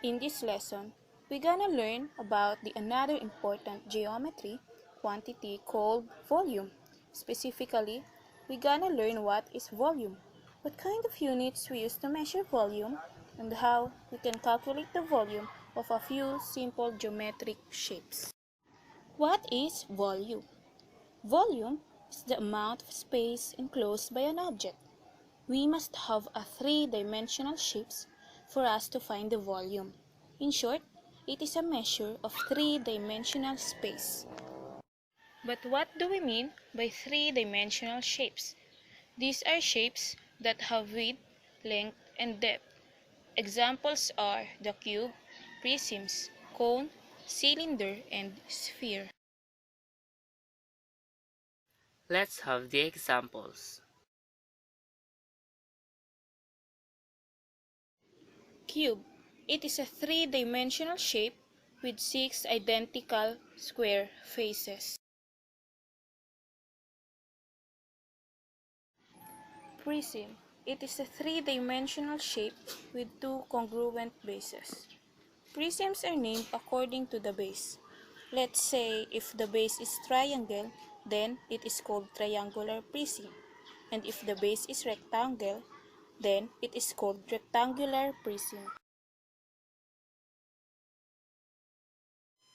In this lesson, we're gonna learn about another important geometry quantity called volume. Specifically, we're gonna learn what is volume, what kind of units we use to measure volume, and how we can calculate the volume of a few simple geometric shapes. What is volume? Volume is the amount of space enclosed by an object. We must have a three-dimensional shapes for us to find the volume. In short, it is a measure of three-dimensional space. But what do we mean by three-dimensional shapes? These are shapes that have width, length, and depth. Examples are the cube, prisms, cone, cylinder, and sphere. Let's have the examples. Cube. It is a three-dimensional shape with 6 identical square faces. Prism. It is a three-dimensional shape with 2 congruent bases. Prisms are named according to the base. Let's say if the base is triangle, then it is called triangular prism. And if the base is rectangle, then it is called rectangular prism.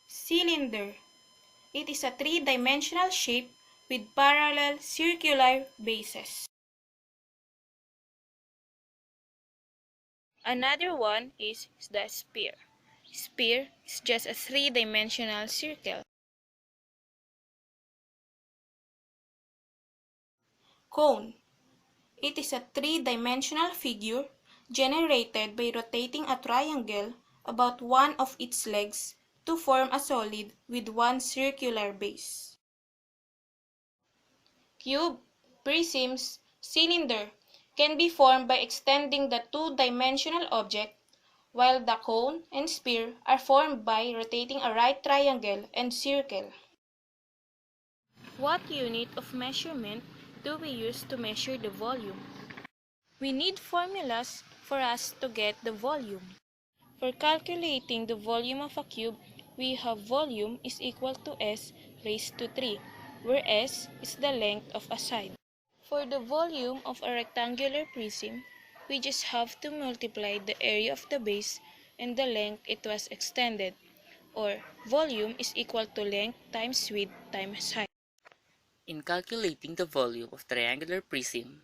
Cylinder. It is a three-dimensional shape with parallel circular bases. Another one is the sphere. Sphere is just a three-dimensional circle. Cone. It is a three-dimensional figure generated by rotating a triangle about one of its legs to form a solid with one circular base. Cube, prisms, cylinder can be formed by extending the two-dimensional object, while the cone and sphere are formed by rotating a right triangle and circle. What unit of measurement do we use to measure the volume? We need formulas for us to get the volume. For calculating the volume of a cube, we have volume is equal to S raised to 3, where S is the length of a side. For the volume of a rectangular prism, we just have to multiply the area of the base and the length it was extended, or volume is equal to length times width times height. In calculating the volume of triangular prism,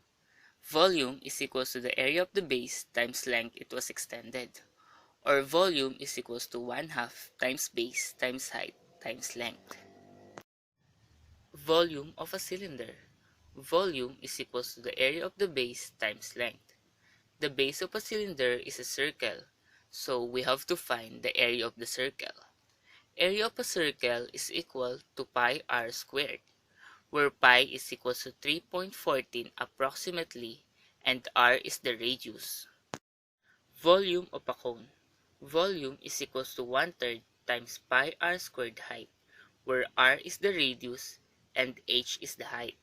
volume is equal to the area of the base times length it was extended, or volume is equal to 1/2 times base times height times length. Volume of a cylinder. Volume is equal to the area of the base times length. The base of a cylinder is a circle, so we have to find the area of the circle. Area of a circle is equal to pi r squared, where pi is equal to 3.14 approximately, and r is the radius. Volume of a cone. Volume is equal to 1/3 times pi r squared height, where r is the radius and h is the height.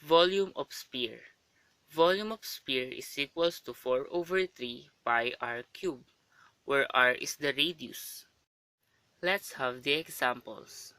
Volume of sphere. Volume of sphere is equal to 4/3 pi r cubed, where r is the radius. Let's have the examples.